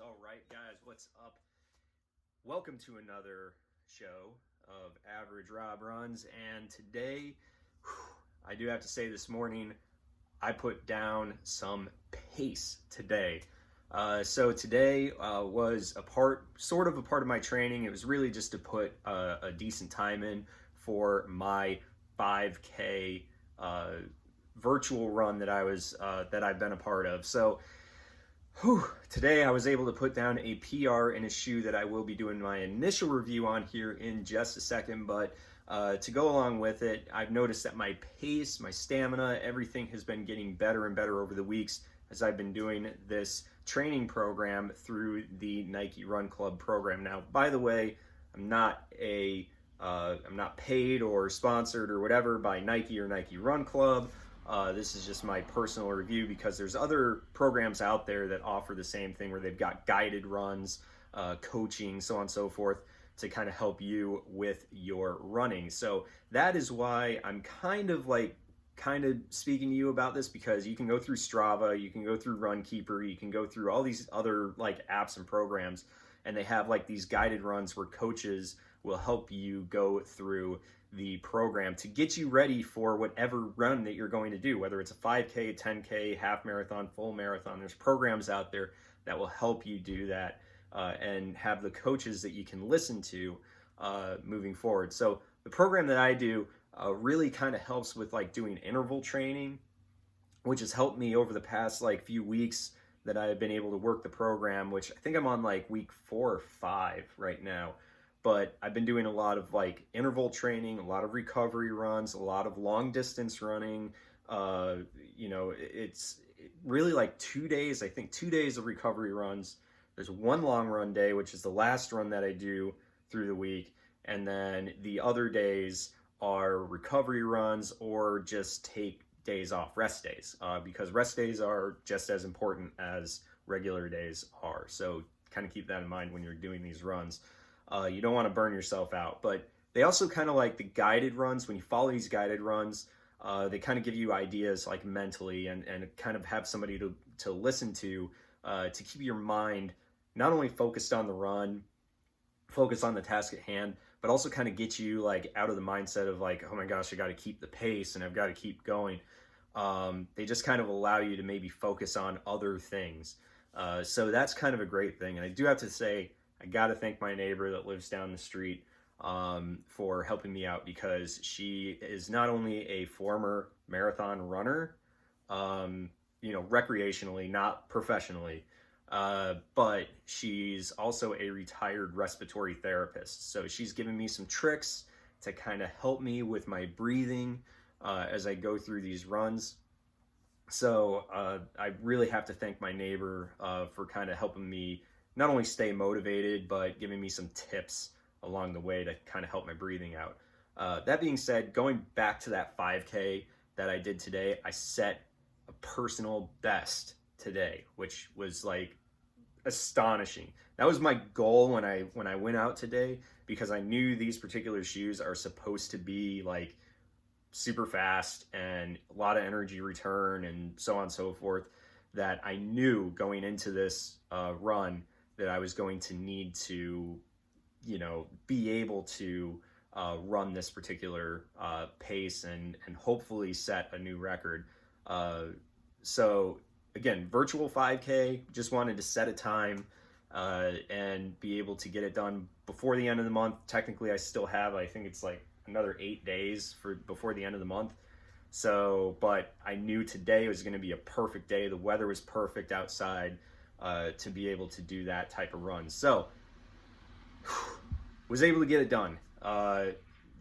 All right, guys, what's up? Welcome to another show of Average Rob Runs. And today, I do have to say this morning, I put down some pace today. So today was sort of a part of my training. It was really just to put a decent time in for my 5K virtual run that I've been a part of. So today I was able to put down a PR in a shoe that I will be doing my initial review on here in just a second, but to go along with it, I've noticed that my pace, my stamina, everything has been getting better and better over the weeks as I've been doing this training program through the Nike Run Club program. Now, by the way, I'm not paid or sponsored or whatever by Nike or Nike Run Club. This is just my personal review because there's other programs out there that offer the same thing where they've got guided runs, coaching, so on and so forth to kind of help you with your running. So that is why I'm kind of speaking to you about this, because you can go through Strava, you can go through Runkeeper, you can go through all these other like apps and programs, and they have like these guided runs where coaches will help you go through the program to get you ready for whatever run that you're going to do, whether it's a 5K, 10K, half marathon, full marathon. There's programs out there that will help you do that and have the coaches that you can listen to moving forward. So the program that I do really kind of helps with like doing interval training, which has helped me over the past like few weeks that I've been able to work the program, which I think I'm on like week 4 or 5 right now. But I've been doing a lot of like interval training, a lot of recovery runs, a lot of long distance running. It's really like 2 days, I think 2 days of recovery runs. There's one long run day, which is the last run that I do through the week. And then the other days are recovery runs or just take days off, rest days, because rest days are just as important as regular days are. So kind of keep that in mind when you're doing these runs. You don't want to burn yourself out, but they also kind of like the guided runs. When you follow these guided runs, they kind of give you ideas like mentally and kind of have somebody to listen to keep your mind not only focused on the run, focus on the task at hand, but also kind of get you like out of the mindset of like, oh my gosh, I got to keep the pace and I've got to keep going. They just kind of allow you to maybe focus on other things. So that's kind of a great thing. And I do have to say, I got to thank my neighbor that lives down the street for helping me out, because she is not only a former marathon runner, recreationally, not professionally, but she's also a retired respiratory therapist. So she's given me some tricks to kind of help me with my breathing as I go through these runs. So I really have to thank my neighbor for kind of helping me not only stay motivated, but giving me some tips along the way to kind of help my breathing out. That being said, going back to that 5K that I did today, I set a personal best today, which was like astonishing. That was my goal when I went out today, because I knew these particular shoes are supposed to be like super fast and a lot of energy return and so on and so forth, that I knew going into this run that I was going to need to, be able to run this particular pace and hopefully set a new record. So again, virtual 5K, just wanted to set a time and be able to get it done before the end of the month. Technically, I still have, I think it's like another 8 days before the end of the month. So, but I knew today was going to be a perfect day. The weather was perfect outside to be able to do that type of run. So, was able to get it done.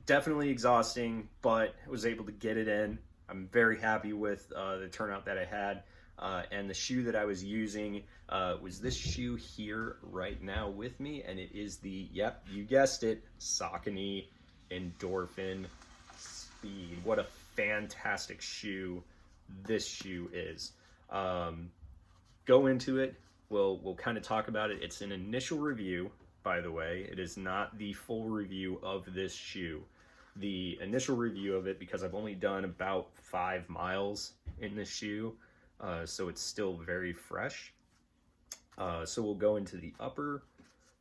Definitely exhausting, but was able to get it in. I'm very happy with the turnout that I had. And the shoe that I was using was this shoe here right now with me. And it is the, yep, you guessed it, Saucony Endorphin Speed. What a fantastic shoe this shoe is. Go into it. We'll kind of talk about it. It's an initial review, by the way. It is not the full review of this shoe. The initial review of it, because I've only done about 5 miles in this shoe, so it's still very fresh. So we'll go into the upper,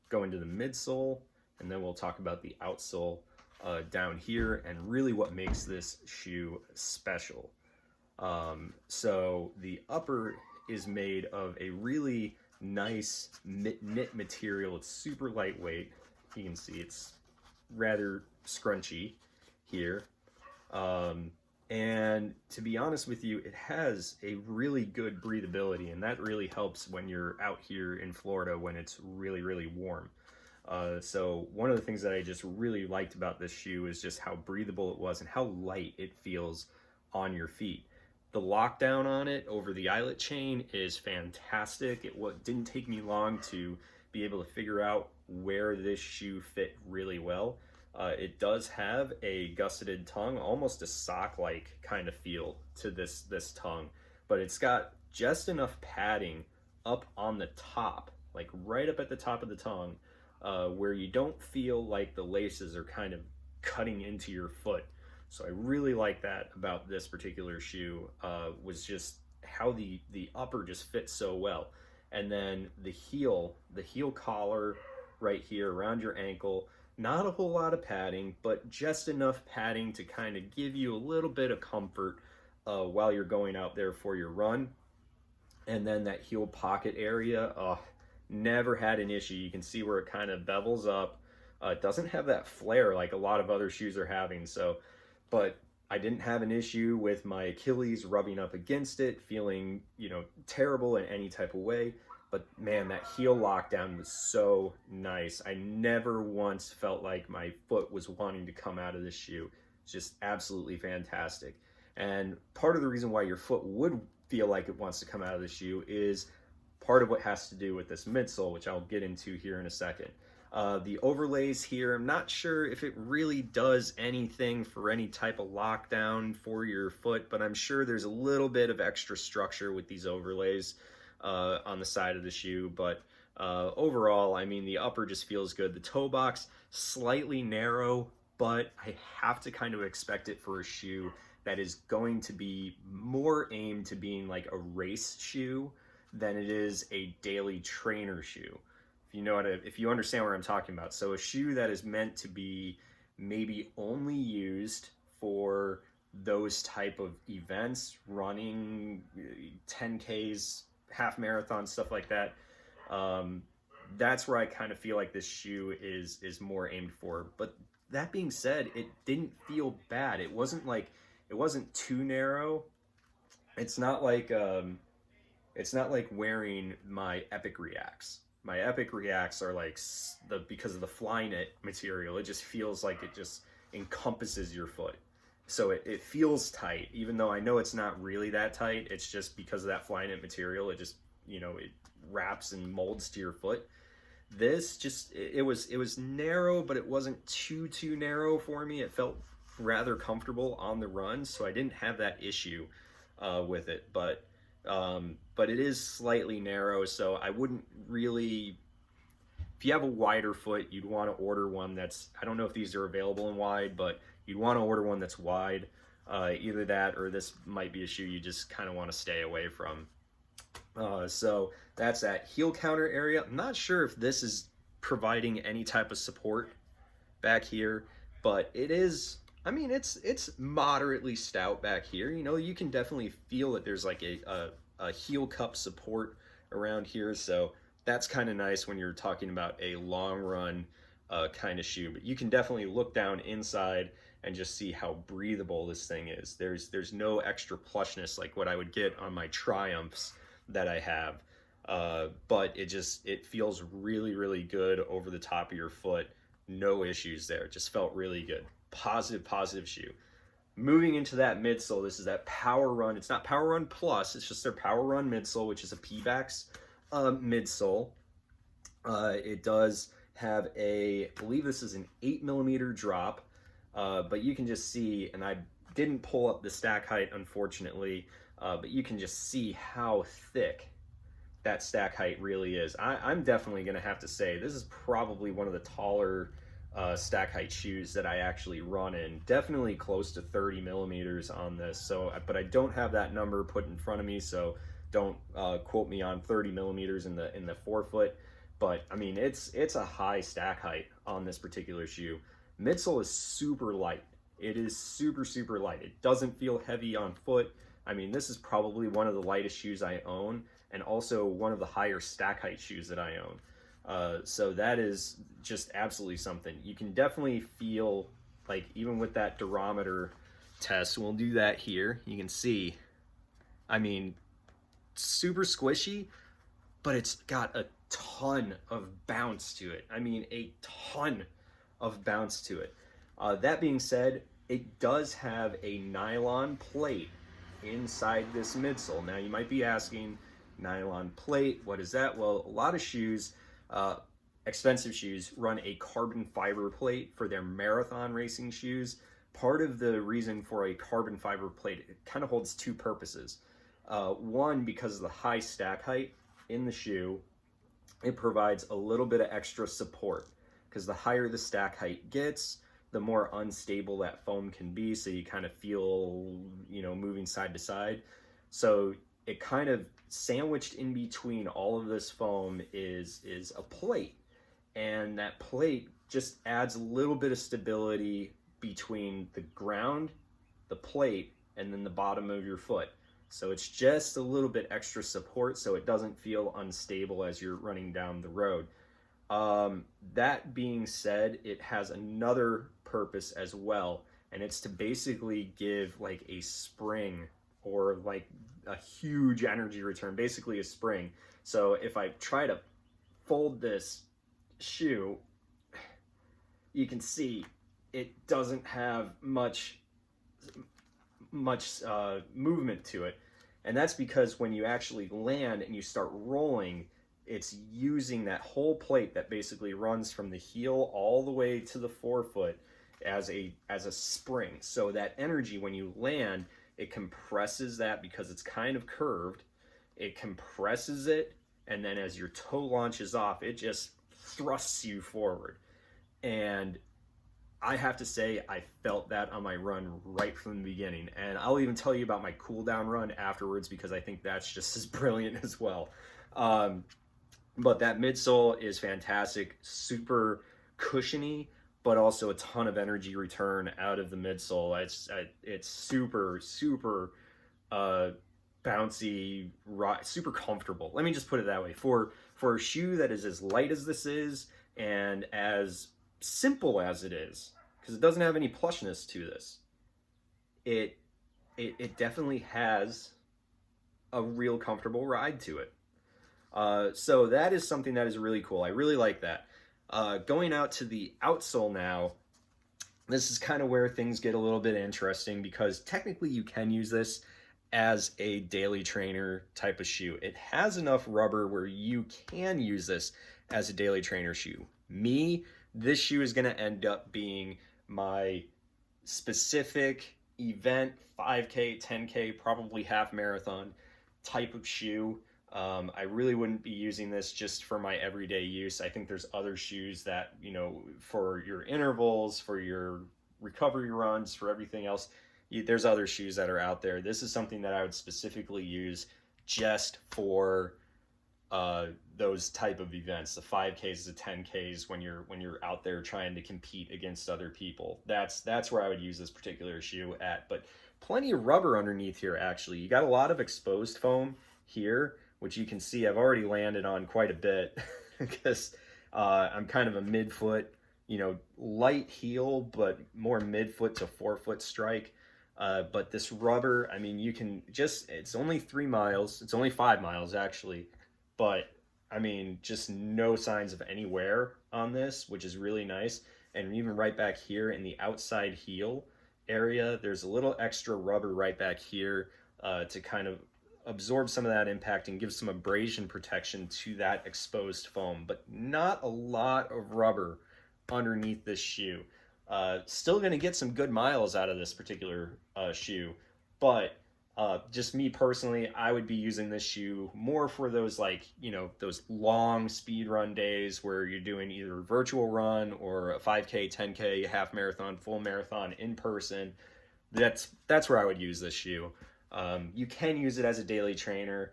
go into the midsole, and then we'll talk about the outsole down here and really what makes this shoe special. So the upper is made of a really nice knit material. It's super lightweight. You can see it's rather scrunchy here. And to be honest with you, it has a really good breathability, and that really helps when you're out here in Florida when it's really, really warm. So one of the things that I just really liked about this shoe is just how breathable it was and how light it feels on your feet. The lockdown on it over the eyelet chain is fantastic. It didn't take me long to be able to figure out where this shoe fit really well. It does have a gusseted tongue, almost a sock-like kind of feel to this tongue, but it's got just enough padding up on the top, like right up at the top of the tongue, where you don't feel like the laces are kind of cutting into your foot. So I really like that about this particular shoe, was just how the upper just fits so well. And then the heel collar right here around your ankle, not a whole lot of padding, but just enough padding to kind of give you a little bit of comfort while you're going out there for your run. And then that heel pocket area, never had an issue. You can see where it kind of bevels up. It doesn't have that flare like a lot of other shoes are having. But I didn't have an issue with my Achilles rubbing up against it, feeling, terrible in any type of way. But man, that heel lockdown was so nice. I never once felt like my foot was wanting to come out of this shoe. It's just absolutely fantastic. And part of the reason why your foot would feel like it wants to come out of the shoe is part of what has to do with this midsole, which I'll get into here in a second. The overlays here, I'm not sure if it really does anything for any type of lockdown for your foot, but I'm sure there's a little bit of extra structure with these overlays on the side of the shoe. But overall, I mean, the upper just feels good. The toe box, slightly narrow, but I have to kind of expect it for a shoe that is going to be more aimed to being like a race shoe than it is a daily trainer shoe. If you understand what I'm talking about. So a shoe that is meant to be maybe only used for those type of events, running, 10Ks, half marathon, stuff like that. That's where I kind of feel like this shoe is more aimed for. But that being said, it didn't feel bad. It wasn't too narrow. It's not like wearing my Epic Reacts. My Epic Reacts are like because of the Flyknit material, it just feels like it just encompasses your foot. So it feels tight, even though I know it's not really that tight. It's just because of that Flyknit material. It just, it wraps and molds to your foot. This just, it was narrow, but it wasn't too narrow for me. It felt rather comfortable on the run, so I didn't have that issue with it. But it is slightly narrow, so I wouldn't really, if you have a wider foot, you'd want to order one that's, I don't know if these are available in wide, but you'd want to order one that's wide. Either that or this might be a shoe you just kind of want to stay away from. So that's that heel counter area. I'm not sure if this is providing any type of support back here, but it is, I mean, it's moderately stout back here. You can definitely feel that there's like a heel cup support around here. So that's kind of nice when you're talking about a long run kind of shoe. But you can definitely look down inside and just see how breathable this thing is. There's no extra plushness like what I would get on my Triumphs that I have. But it feels really, really good over the top of your foot. No issues there. It just felt really good. Positive shoe. Moving into that midsole, this is that Power Run. It's not Power Run Plus, it's just their Power Run midsole, which is a Pebax midsole. It does have I believe this is an 8mm drop, but you can just see, and I didn't pull up the stack height, unfortunately, but you can just see how thick that stack height really is. I'm definitely going to have to say this is probably one of the taller stack height shoes that I actually run in. Definitely close to 30mm on this. So, but I don't have that number put in front of me, so Don't quote me on 30 millimeters in the forefoot, but I mean it's a high stack height on this particular shoe. Midsole is super light. It is super light. It doesn't feel heavy on foot. I mean, this is probably one of the lightest shoes I own, and also one of the higher stack height shoes that I own. So that is just absolutely something. You can definitely feel, like, even with that durometer test, we'll do that here. You can see, I mean, super squishy, but it's got a ton of bounce to it. I mean, a ton of bounce to it. That being said, it does have a nylon plate inside this midsole. Now you might be asking, nylon plate, what is that? Well, a lot of shoes, expensive shoes, run a carbon fiber plate for their marathon racing shoes. Part of the reason for a carbon fiber plate, it kind of holds two purposes. One, because of the high stack height in the shoe, it provides a little bit of extra support, because the higher the stack height gets, the more unstable that foam can be, so you kind of feel, you know, moving side to side. So it kind of sandwiched in between all of this foam is a plate, and that plate just adds a little bit of stability between the ground, the plate, and then the bottom of your foot. So it's just a little bit extra support, so it doesn't feel unstable as you're running down the road. That being said, it has another purpose as well, and it's to basically give like a spring, or like a huge energy return, basically a spring. So if I try to fold this shoe, you can see it doesn't have much movement to it, and that's because when you actually land and you start rolling, it's using that whole plate that basically runs from the heel all the way to the forefoot as a spring. So that energy, when you land, it compresses that, because it's kind of curved. It compresses it, and then as your toe launches off, it just thrusts you forward. And I have to say, I felt that on my run right from the beginning. And I'll even tell you about my cool down run afterwards, because I think that's just as brilliant as well. But that midsole is fantastic, super cushiony, but also a ton of energy return out of the midsole. It's super bouncy, super comfortable. Let me just put it that way. For a shoe that is as light as this is, and as simple as it is, because it doesn't have any plushness to this, it definitely has a real comfortable ride to it. So that is something that is really cool. I really like that. Going out to the outsole now, this is kind of where things get a little bit interesting, because technically you can use this as a daily trainer type of shoe. It has enough rubber where you can use this as a daily trainer shoe. This shoe is going to end up being my specific event, 5K, 10K, probably half marathon type of shoe. I really wouldn't be using this just for my everyday use. I think there's other shoes that, you know, for your intervals, for your recovery runs, for everything else, there's other shoes that are out there. This is something that I would specifically use just for those type of events, the 5Ks, the 10Ks, when you're out there trying to compete against other people. That's where I would use this particular shoe at. But plenty of rubber underneath here, actually. You got a lot of exposed foam here, which you can see I've already landed on quite a bit because I'm kind of a midfoot, you know, light heel, but more midfoot to forefoot strike. But this rubber, I mean, you can just, it's only 3 miles. It's only 5 miles actually. But I mean, just no signs of any wear on this, which is really nice. And even right back here in the outside heel area, there's a little extra rubber right back here to kind of absorb some of that impact and give some abrasion protection to that exposed foam, but not a lot of rubber underneath this shoe. Still going to get some good miles out of this particular shoe, but just me personally, I would be using this shoe more for those, like, you know, those long speed run days where you're doing either a virtual run or a 5K, 10K, half marathon, full marathon in person. That's where I would use this shoe. You can use it as a daily trainer.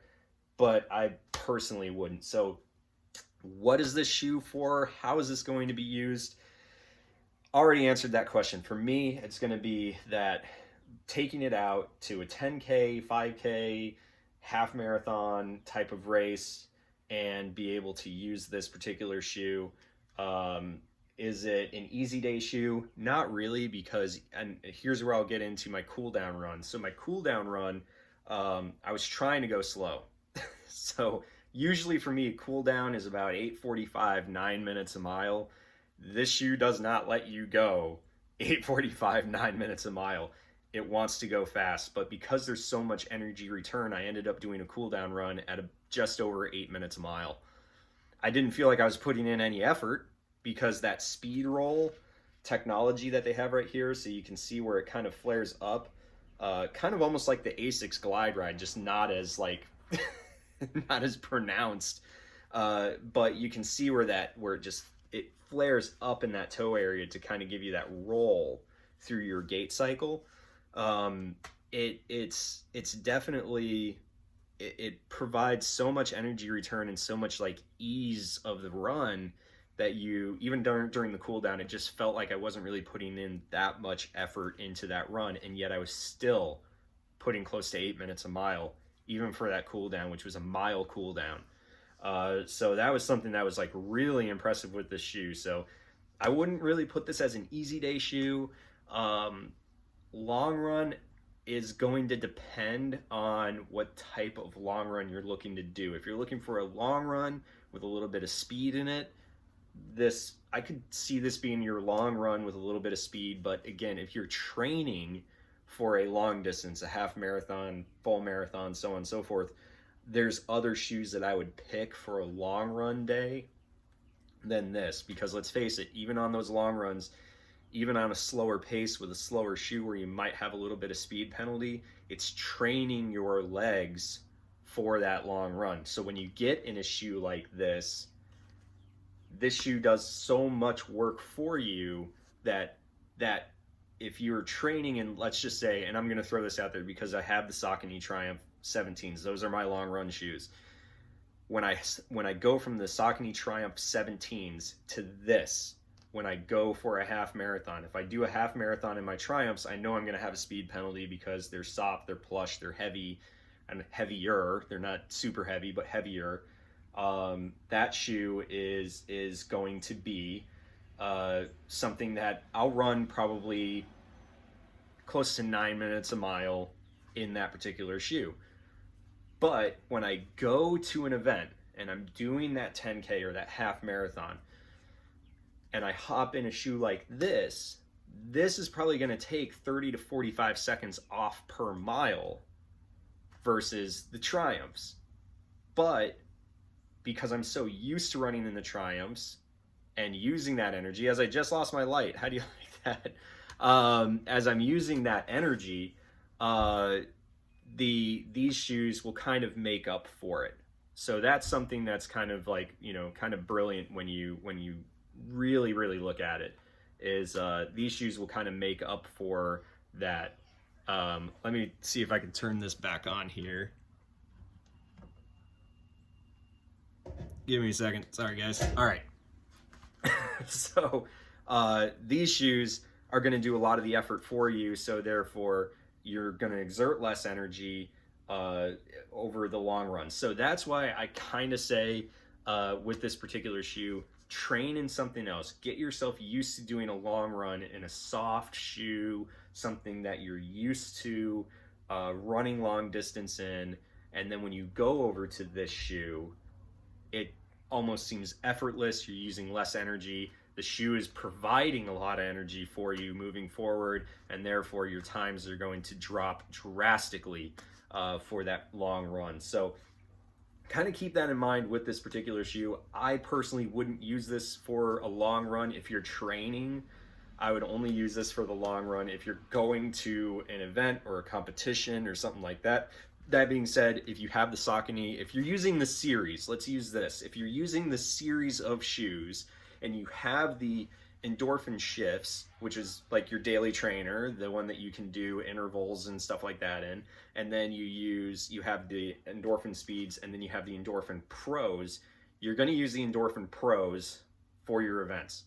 but I personally wouldn't. So what is this shoe for? How is this going to be used? Already answered that question. For me, it's going to be that taking it out to a 10K, 5K, half marathon type of race and be able to use this particular shoe. Is it an easy day shoe? Not really, because, and here's where I'll get into my cool down run. So my cool down run, I was trying to go slow. So usually for me, a cool down is about 8:45, 9 minutes a mile. This shoe does not let you go 8:45, 9 minutes a mile. It wants to go fast, but because there's so much energy return, I ended up doing a cool down run at just over 8 minutes a mile. I didn't feel like I was putting in any effort, because that speed roll technology that they have right here, so you can see where it kind of flares up, kind of almost like the Asics Glide Ride, just not as like not as pronounced, but you can see where it flares up in that toe area to kind of give you that roll through your gait cycle. It's definitely, it provides so much energy return and so much like ease of the run that you, even during the cool down, it just felt like I wasn't really putting in that much effort into that run, and yet I was still putting close to 8 minutes a mile, even for that cool down, which was a mile cool down. So that was something that was like really impressive with this shoe. So I wouldn't really put this as an easy day shoe. Long run is going to depend on what type of long run you're looking to do. If you're looking for a long run with a little bit of speed in it, I could see this being your long run with a little bit of speed. But again, if you're training for a long distance, a half marathon, full marathon, so on and so forth, there's other shoes that I would pick for a long run day than this. Because let's face it, even on those long runs, even on a slower pace with a slower shoe where you might have a little bit of speed penalty, it's training your legs for that long run. So when you get in a shoe like this shoe does so much work for you that if you're training, and let's just say, and I'm going to throw this out there because I have the Saucony Triumph 17s. Those are my long run shoes. When I go from the Saucony Triumph 17s to this, when I go for a half marathon, if I do a half marathon in my Triumphs, I know I'm going to have a speed penalty because they're soft, they're plush, they're heavy, and heavier. They're not super heavy, but heavier. That shoe is going to be something that I'll run probably close to 9 minutes a mile in that particular shoe. But when I go to an event and I'm doing that 10K or that half marathon, and I hop in a shoe like this is probably going to take 30 to 45 seconds off per mile versus the Triumphs. But because I'm so used to running in the Triumphs and using that energy, as I just lost my light, how do you like that? As I'm using that energy, these shoes will kind of make up for it. So that's something that's kind of like, kind of brilliant when you really, really look at it, is these shoes will kind of make up for that. Let me see if I can turn this back on here. Give me a second. Sorry, guys. All right. So these shoes are going to do a lot of the effort for you. So therefore, you're going to exert less energy over the long run. So that's why I kind of say with this particular shoe, train in something else. Get yourself used to doing a long run in a soft shoe, something that you're used to running long distance in. And then when you go over to this shoe, it almost seems effortless. You're using less energy. The shoe is providing a lot of energy for you moving forward, and therefore your times are going to drop drastically for that long run. So kind of keep that in mind with this particular shoe. I personally wouldn't use this for a long run. If you're training, I would only use this for the long run. If you're going to an event or a competition or something like that. That being said, if you have the Saucony, if you're using the series, let's use this. If you're using the series of shoes and you have the endorphin shifts, which is like your daily trainer, the one that you can do intervals and stuff like that in. And then you have the endorphin speeds, and then you have the endorphin pros. You're going to use the endorphin pros for your events.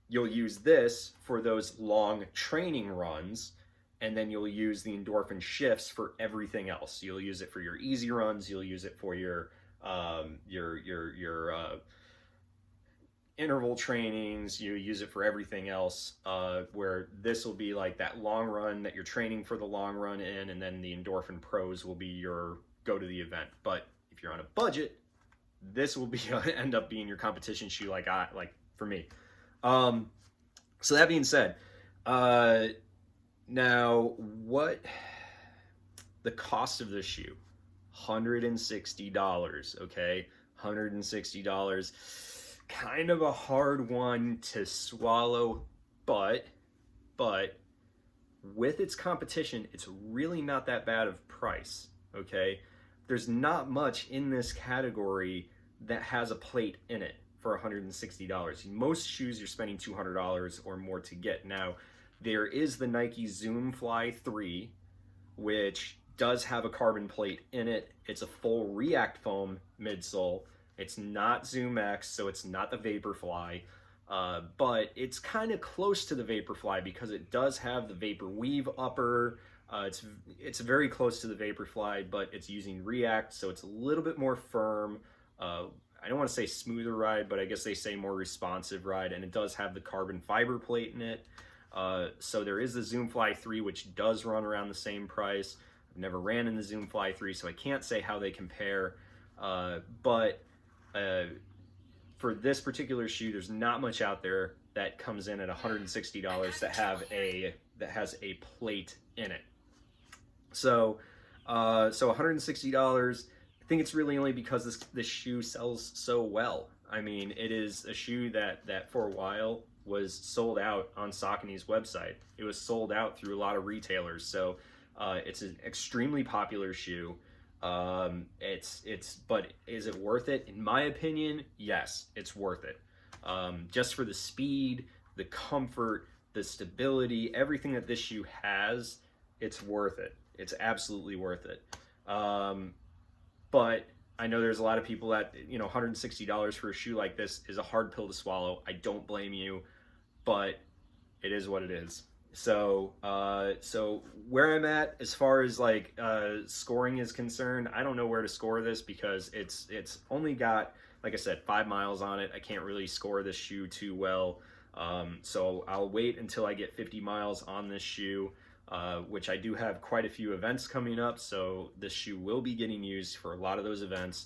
You'll use this for those long training runs, and then you'll use the endorphin shifts for everything else. You'll use it for your easy runs. You'll use it for your interval trainings. You use it for everything else, where this will be like that long run that you're training for the long run in, and then the endorphin pros will be your go to the event. But if you're on a budget, this will be end up being your competition shoe, like for me. So that being said, now what the cost of this shoe? $160, okay? $160. Kind of a hard one to swallow, but with its competition, it's really not that bad of price, okay? There's not much in this category that has a plate in it for $160. Most shoes you're spending $200 or more to get. Now, there is the Nike Zoom Fly 3, which does have a carbon plate in it. It's a full React foam midsole. It's not Zoom X, so it's not the Vaporfly, but it's kind of close to the Vaporfly because it does have the Vapor Weave upper. It's very close to the Vaporfly, but it's using React, so it's a little bit more firm. I don't want to say smoother ride, but I guess they say more responsive ride, and it does have the carbon fiber plate in it. So there is the Zoom Fly 3, which does run around the same price. I've never ran in the Zoom Fly 3, so I can't say how they compare. But for this particular shoe, there's not much out there that comes in at $160 that has a plate in it. So $160. I think it's really only because this shoe sells so well. I mean, it is a shoe that for a while was sold out on Saucony's website. It was sold out through a lot of retailers. So it's an extremely popular shoe. But is it worth it? In my opinion, yes, it's worth it. Just for the speed, the comfort, the stability, everything that this shoe has, it's worth it. It's absolutely worth it. But I know there's a lot of people that, $160 for a shoe like this is a hard pill to swallow. I don't blame you, but it is what it is. So where I'm at as far as scoring is concerned, I don't know where to score this because it's only got, like I said, 5 miles on it. I can't really score this shoe too well. So I'll wait until I get 50 miles on this shoe, which I do have quite a few events coming up. So this shoe will be getting used for a lot of those events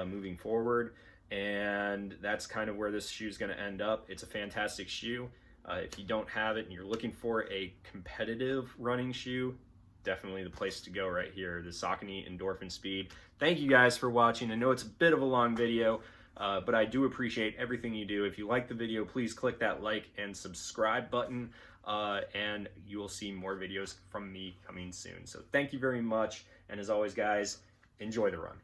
moving forward. And that's kind of where this shoe is going to end up. It's a fantastic shoe. If you don't have it and you're looking for a competitive running shoe, definitely the place to go right here, the Saucony Endorphin Speed. Thank you guys for watching. I know it's a bit of a long video, but I do appreciate everything you do. If you like the video, please click that like and subscribe button, and you will see more videos from me coming soon. So thank you very much, and as always, guys, enjoy the run.